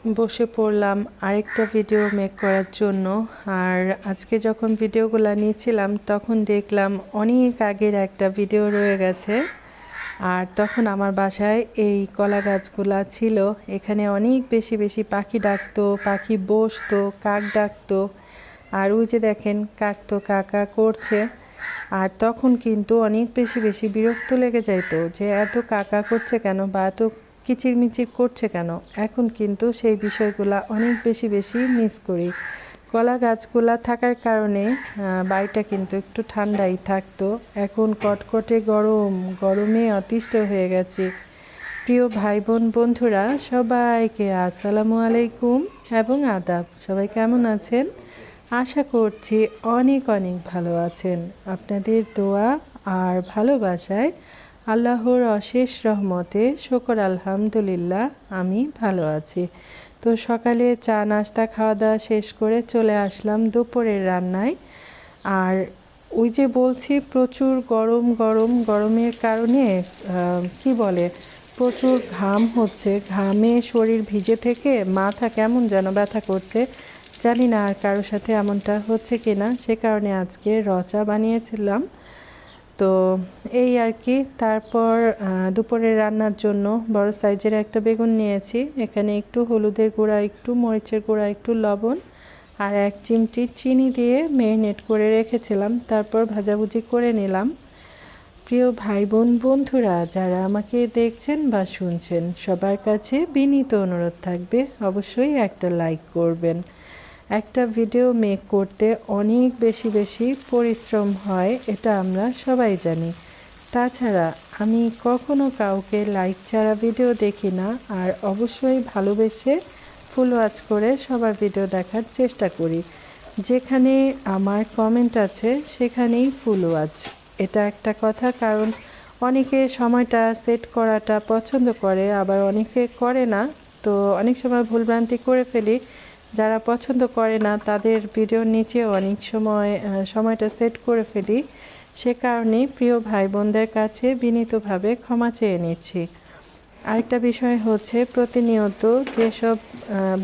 বসে পড়লাম আরেকটা ভিডিও মেক করার জন্য। আর আজকে যখন ভিডিওগুলো নিয়েছিলাম তখন দেখলাম অনেক আগের একটা ভিডিও রয়ে গেছে। আর তখন আমার বাসায় এই কলা গাছগুলা ছিল, এখানে অনেক বেশি বেশি পাখি ডাকতো, পাখি বসতো, কাক ডাকতো। আর ওই যে দেখেন কাক তো কাকা করছে। আর তখন কিন্তু অনেক বেশি বেশি বিরক্ত লেগে যাইতো যে এত কাকা করছে কেন বা এত কিচিরমিচির করছে কেন। এখন কিন্তু সেই বিষয়গুলা অনেক বেশি বেশি মিস করি। কলা গাছগুলা থাকার কারণে বাড়িটা কিন্তু একটু ঠান্ডাই থাকতো। এখন কটকটে গরম, গরমে অতিষ্ঠ হয়ে গেছে। প্রিয় ভাই বোন বন্ধুরা সবাইকে আসসালামু আলাইকুম এবং আদাব। সবাই কেমন আছেন? আশা করছি অনেক অনেক ভালো আছেন। আপনাদের দোয়া আর ভালোবাসায় আল্লাহর অশেষ রহমতে শুকর আলহামদুলিল্লাহ আমি ভালো আছি। তো সকালে চা নাস্তা খাওয়া দাওয়া শেষ করে চলে আসলাম দুপুরের রান্নায়। আর ওই যে বলছি প্রচুর গরম গরম, গরমের কারণে কি বলে প্রচুর ঘাম হচ্ছে, ঘামে শরীর ভিজে থেকে মাথা কেমন যেন ব্যথা করছে। জানি না আর কারোর সাথে এমনটা হচ্ছে কি না, সে কারণে আজকে চা বানিয়েছিলাম। তো এই আর কি। তারপর দুপুরের রান্নার জন্য বড় সাইজের একটা বেগুন নিয়েছি। এখানে একটু হলুদের গুঁড়া, একটু মরিচের গুঁড়া, একটু লবণ আর 1 চিমটি চিনি দিয়ে ম্যারিনেট করে রেখেছিলাম। তারপর ভাজাভুজি করে নিলাম। প্রিয় ভাই বোন বন্ধুরা যারা আমাকে দেখছেন বা শুনছেন, সবার কাছে বিনীত অনুরোধ থাকবে অবশ্যই একটা লাইক করবেন। একটা ভিডিও মেক করতে অনেক বেশি বেশি পরিশ্রম হয়, এটা আমরা সবাই জানি। তাছাড়া আমি কখনো কাউকে লাইক ছাড়া ভিডিও দেখি না। আর অবশ্যই ভালোবেসে ফুল ওয়াচ করে সবার ভিডিও দেখার চেষ্টা করি। যেখানে আমার কমেন্ট আছে সেখানেই ফুল ওয়াচ, এটা একটা কথা। কারণ অনেকে সময়টা সেট করাটা পছন্দ করে, আবার অনেকে করে না। তো অনেক সময় ভুলভ্রান্তি করে ফেলি। যারা পছন্দ করে না তাদের ভিডিওর নিচে অনেক সময় সময়টা সেট করে ফেলি। সে কারণে প্রিয় ভাই বোনদের কাছে বিনীতভাবে ক্ষমা চেয়ে নিচ্ছি। আরেকটা বিষয় হচ্ছে প্রতিনিয়ত যেসব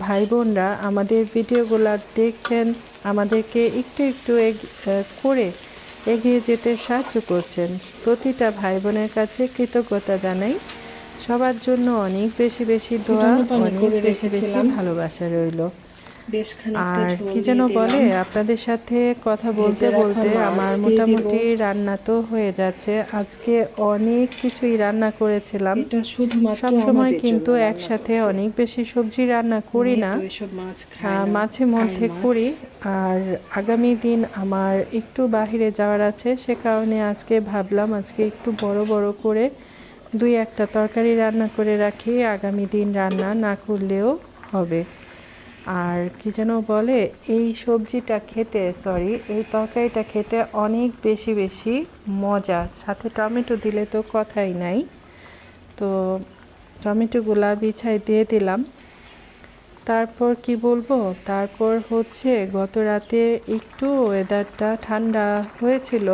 ভাই বোনরা আমাদের ভিডিওগুলো দেখছেন, আমাদেরকে একটু একটু করে এগিয়ে যেতে সাহায্য করছেন, প্রতিটা ভাই বোনের কাছে কৃতজ্ঞতা জানাই। সবার জন্য অনেক বেশি বেশি দোয়া, অনেক বেশি বেশি ভালোবাসা রইল। বেশ খানিকটা আর ঝোল কি যেন দিয়ে বলে, দিলাম। আপনাদের সাথে কথা বলতে ভেজে রাখা বলতে মাছ আমার দিয়ে দিব। মোটামুটি রান্না তো হয়ে যাচ্ছে। আজকে অনেক কিছুই রান্না করেছিলাম। এটা শুধুমাত্র সব সময় আমাদের জন্য কিন্তু রান্না একসাথে করছি। অনেক বেশি সবজি রান্না করি মেয়ে না, তো এসব মাছ খায় না, মাঝে খায় মধ্যে মাছ। করি। আর আগামী দিন আমার একটু বাহিরে যাওয়ার আছে, সে কারণে আজকে ভাবলাম আজকে একটু বড় বড় করে 2-1টা তরকারি রান্না করে রাখি, আগামী দিন রান্না না করলেও হবে। আর কি যেন বলে, এই সবজিটা খেতে, সরি এই তরকারিটা খেতে অনেক বেশি বেশি মজা। সাথে টমেটো দিলে তো কথাই নাই। তো টমেটোগুলা বিছাই দিয়ে দিলাম। তারপর কি বলবো, তারপর হচ্ছে গত রাতে একটু ওয়েদারটা ঠান্ডা হয়েছিল।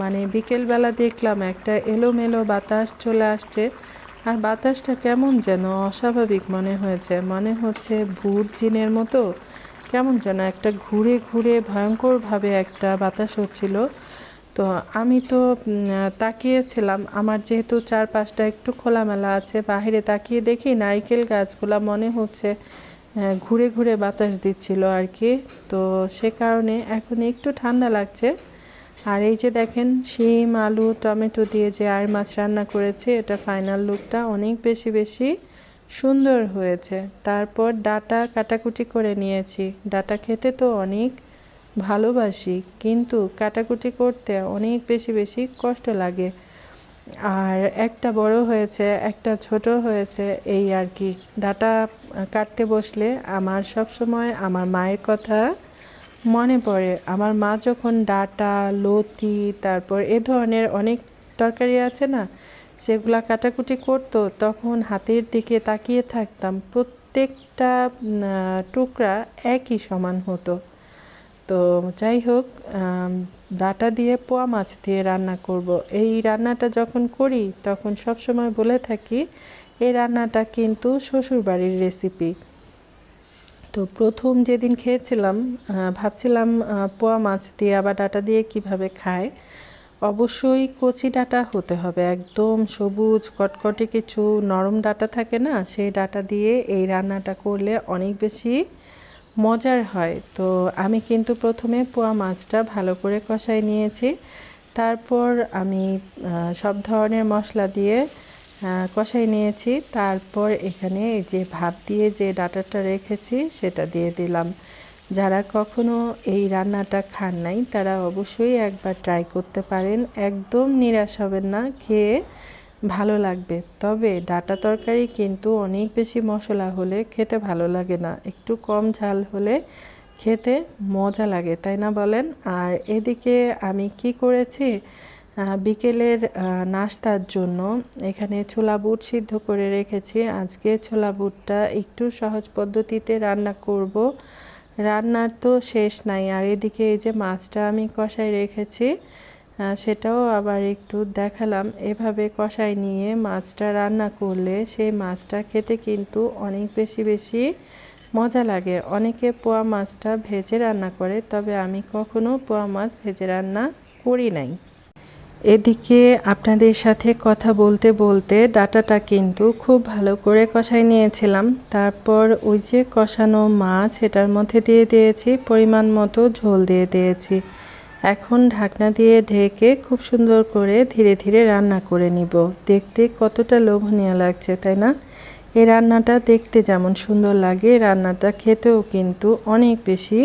মানে বিকেলবেলা দেখলাম একটা এলোমেলো বাতাস চলে আসছে। আর বাতাসটা কেমন যেন অস্বাভাবিক মনে হয়েছে, মনে হচ্ছে ভূত জিনের মতো কেমন যেন একটা ঘুরে ঘুরে ভয়ঙ্করভাবে একটা বাতাস হচ্ছিল। তো আমি তো তাকিয়েছিলাম, আমার যেহেতু চারপাশটা একটু খোলামেলা আছে, বাইরে তাকিয়ে দেখি নারকেল গাছগুলা মনে হচ্ছে ঘুরে ঘুরে বাতাস দিচ্ছিল আর কি। তো সে কারণে এখন একটু ঠান্ডা লাগছে। আর এই যে দেখেন শিম আলু টমেটো দিয়ে যে আর মাছ রান্না করেছে, এটা ফাইনাল লুকটা অনেক বেশি বেশি সুন্দর হয়েছে। তারপর ডাটা কাটাকুটি করে নিয়েছি। ডাটা খেতে তো অনেক ভালোবাসি, কিন্তু কাটাকুটি করতে অনেক বেশি বেশি কষ্ট লাগে। আর একটা বড় হয়েছে, একটা ছোট হয়েছে, এই আর কি। ডাটা কাটতে বসলে আমার সব সময় আমার মায়ের কথা মনে পড়ে। আমার মা যখন ডাটা লতি তারপর এ ধরনের অনেক তরকারি আছে না, সেগুলা কাটাকুটি করতো, তখন হাতের দিকে তাকিয়ে থাকতাম, প্রত্যেকটা টুকরা একই সমান হতো। তো যাই হোক, ডাটা দিয়ে পোয়া মাছ দিয়ে রান্না করব। এই রান্নাটা যখন করি তখন সব সময় বলে থাকি এই রান্নাটা কিন্তু শ্বশুরবাড়ির রেসিপি। তো প্রথম যেদিন খেয়েছিলাম ভাবছিলাম পোয়া মাছ দিয়ে আবার ডাঁটা দিয়ে কিভাবে খায়। অবশ্যই কচি ডাঁটা হতে হবে, একদম সবুজ কটকটে কিছু নরম ডাঁটা থাকে না, সেই ডাঁটা দিয়ে এই রান্নাটা করলে অনেক বেশি মজার হয়। তো আমি কিন্তু প্রথমে পোয়া মাছটা ভালো করে কষাই নিয়েছি, তারপর আমি সব ধরনের মশলা দিয়ে কষাই নিয়েছি। তারপর এখানে এই যে ভাপ দিয়ে যে ডাঁটাটা রেখেছি সেটা দিয়ে দিলাম। যারা কখনো এই রান্নাটা খান নাই তারা অবশ্যই একবার ট্রাই করতে পারেন, একদম নিরাশ হবেন না, খেয়ে ভালো লাগবে। তবে ডাঁটা তরকারি কিন্তু অনেক বেশি মশলা হলে খেতে ভালো লাগে না, একটু কম ঝাল হলে খেতে মজা লাগে, তাই না বলেন? আর এদিকে আমি কি করেছি, বিকেলের নাস্তার জন্য এখানে ছোলা বুট সিদ্ধ করে রেখেছি। আজকে ছোলা বুটটা একটু সহজ পদ্ধতিতে রান্না করব, রান্নার তো শেষ নাই। আর এদিকে এই যে মাছটা আমি কষাই রেখেছি, সেটাও আবার একটু দেখালাম। এভাবে কষাই নিয়ে মাছটা রান্না করলে সেই মাছটা খেতে কিন্তু অনেক বেশি বেশি মজা লাগে। অনেকে পোয়া মাছটা ভেজে রান্না করে, তবে আমি কখনো পোয়া মাছ ভেজে রান্না করি নাই। এদিকে আপনাদের সাথে কথা বলতে বলতে ডাঁটাটা কিন্তু খুব ভালো করে কষাই নিয়েছিলাম। তারপর ওই যে কষানো মাছ এটার মধ্যে দিয়ে দিয়েছি, পরিমাণ মতো ঝোল দিয়ে দিয়েছি। এখন ঢাকনা দিয়ে ঢেকে খুব সুন্দর করে ধীরে ধীরে রান্না করে নিব। দেখতে কতটা লোভনীয় লাগছে, তাই না? এই রান্নাটা দেখতে যেমন সুন্দর লাগে, রান্নাটা খেতেও কিন্তু অনেক বেশি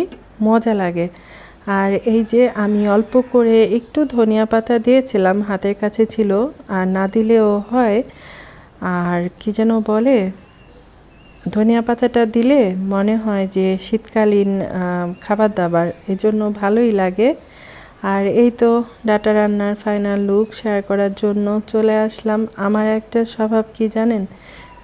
মজা লাগে। আর এই যে আমি অল্প করে একটু ধনিয়া পাতা দিয়েছিলাম, হাতের কাছে ছিল, আর না দিলেও হয়। আর কি যেন বলে, ধনিয়া পাতাটা দিলে মনে হয় যে শীতকালীন খাবার দাবার, এজন্য ভালোই লাগে। আর এই তো ডাটা রান্নার ফাইনাল লুক শেয়ার করার জন্য চলে আসলাম। আমার একটা স্বভাব কি জানেন,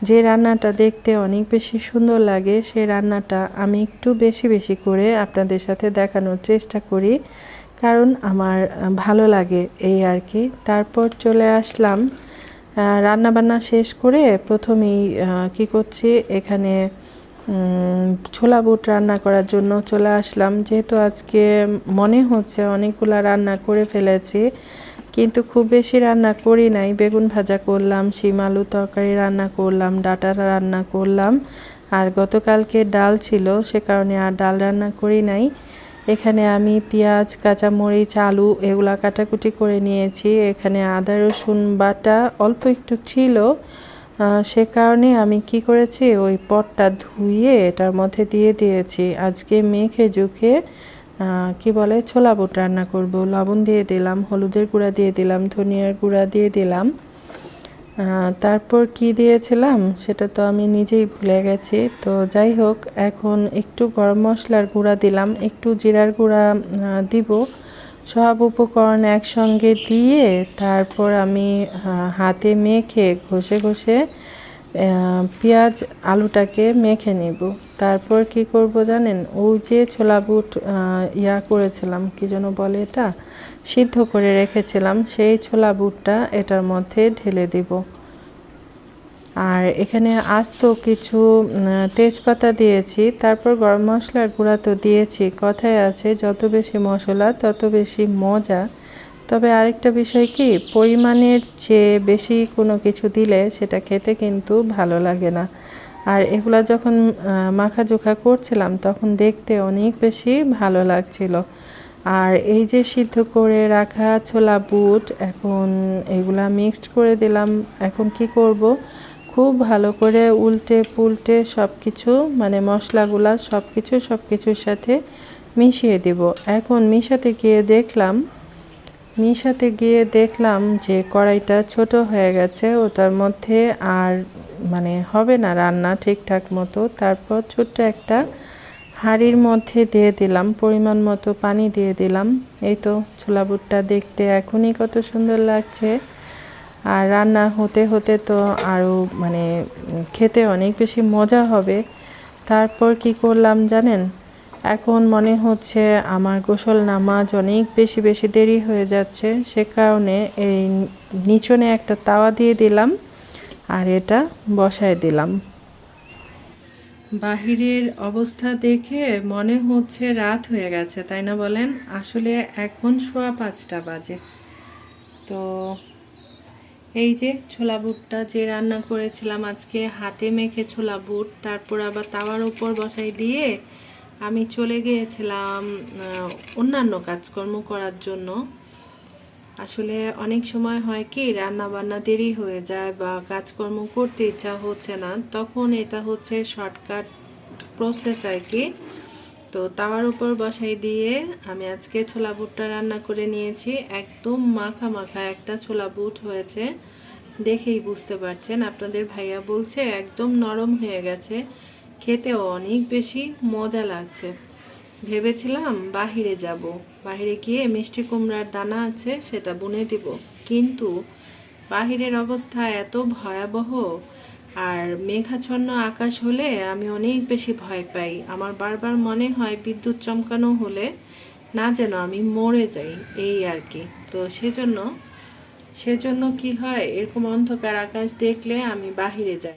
যে রান্নাটা দেখতে অনেক বেশি সুন্দর লাগে সেই রান্নাটা আমি একটু বেশি বেশি করে আপনাদের সাথে দেখানোর চেষ্টা করি, কারণ আমার ভালো লাগে এই আর কি। তারপর চলে আসলাম রান্না বান্না শেষ করে প্রথমেই কি করছি, এখানে ছোলা বুট রান্না করার জন্য চলে আসলাম। যেহেতু আজকে মনে হচ্ছে অনেকগুলা রান্না করে ফেলেছি, কিন্তু খুব বেশি রান্না করি নাই। বেগুন ভাজা করলাম, শিম আলু তরকারি রান্না করলাম, ডাঁটা রান্না করলাম, আর গতকালকে ডাল ছিল সে কারণে আর ডাল রান্না করি নাই। এখানে আমি পেঁয়াজ, কাঁচামরিচ, আলু এগুলা কাটাকুটি করে নিয়েছি। এখানে আদা রসুন বাটা অল্প একটু ছিল, সে কারণে আমি কি করেছি, ওই পটটা ধুয়ে এটার মধ্যে দিয়ে দিয়েছি। আজকে মেখে জুখে কি বলে ছোলা বুট রান্না করব। লবণ দিয়ে দিলাম, হলুদের গুঁড়া দিয়ে দিলাম, ধনিয়ার গুঁড়া দিয়ে দিলাম, তারপর কি দিয়েছিলাম সেটা তো আমি নিজেই ভুলে গেছি। তো যাই হোক, এখন একটু গরম মশলার গুঁড়া দিলাম, একটু জিরার গুঁড়া দিব। সব উপকরণ একসঙ্গে দিয়ে তারপর আমি হাতে মেখে ঘষে ঘষে পেঁয়াজ আলুটাকে মেখে নিব। তারপর কি করব জানেন, ওই যে ছোলা বুট করেছিলাম, কি যেন বলে এটা, সিদ্ধ করে রেখেছিলাম, সেই ছোলা বুটটা এটার মধ্যে ঢেলে দিব। আর এখানে আস্ত কিছু তেজপাতা দিয়েছি, তারপর গরম মশলার গুঁড়া তো দিয়েছি। কথায় আছে যত বেশি মশলা তত বেশি মজা। তবে আরেকটা বিষয় কি, পরিমাণের চেয়ে বেশি কোনো কিছু দিলে সেটা খেতে কিন্তু ভালো লাগে না। আর এগুলা যখন মাখাজোখা করছিলাম তখন দেখতে অনেক বেশি ভালো লাগছিল। আর এই যে সিদ্ধ করে রাখা ছোলা বুট এখন এগুলা মিক্সড করে দিলাম। এখন কি করব, খুব ভালো করে উল্টে পুল্টে সব কিছু, মানে মশলাগুলা সব কিছুর সাথে মিশিয়ে দেব। এখন মিশাতে গিয়ে দেখলাম যে কড়াইটা ছোট হয়ে গেছে, ওটার মধ্যে আর মানে হবে না রান্না ঠিকঠাক মতো। তারপর ছোট্ট একটা হাঁড়ির মধ্যে দিয়ে দিলাম, পরিমাণ মতো পানি দিয়ে দিলাম। এই তো ছোলা বুটটা দেখতে এখনই কত সুন্দর লাগছে, আর রান্না হতে হতে তো আরও মানে খেতে অনেক বেশি মজা হবে। তারপর কি করলাম জানেন, এখন মনে হচ্ছে আমার গোসল নামাজ অনেক বেশি বেশি দেরি হয়ে যাচ্ছে, সে কারণে এই নিচনে একটা তাওয়া দিয়ে দিলাম আর এটা বসায় দিলাম। বাহিরের অবস্থা দেখে মনে হচ্ছে রাত হয়ে গেছে, তাই না বলেন? আসলে এখন 5:15 বাজে। তো এই যে ছোলা বুটটা যে রান্না করেছিলাম আজকে, হাতে মেখে ছোলা বুট, তারপর আবার তাওয়ার উপর বসাই দিয়ে আমি চলে গিয়েছিলাম অন্যান্য কাজকর্ম করার জন্য। আসলে অনেক সময় হয় কি, রান্না বান্না দেরি হয়ে যায় বা কাজকর্ম করতে ইচ্ছা হচ্ছে না, তখন এটা হচ্ছে শর্টকাট প্রসেস আর কি। তো তাওয়ার উপর বসাই দিয়ে আমি আজকে ছোলা বুটটা রান্না করে নিয়েছি। একদম মাখা মাখা একটা ছোলা বুট হয়েছে, দেখেই বুঝতে পারছেন। আপনাদের ভাইয়া বলছে একদম নরম হয়ে গেছে, খেতেও অনেক বেশি মজা লাগছে। ভেবেছিলাম বাহিরে যাব, বাহিরে গিয়ে মিষ্টি কুমড়ার দানা আছে সেটা বুনে দিব, কিন্তু বাহিরের অবস্থা এত ভয়াবহ, আর মেঘাচ্ছন্ন আকাশ হলে আমি অনেক বেশি ভয় পাই। আমার বারবার মনে হয় বিদ্যুৎ চমকানো হলে না যেন আমি মরে যাই, এই আর কি। তো সেজন্য কি হয়, এরকম অন্ধকার আকাশ দেখলে আমি বাহিরে যাই।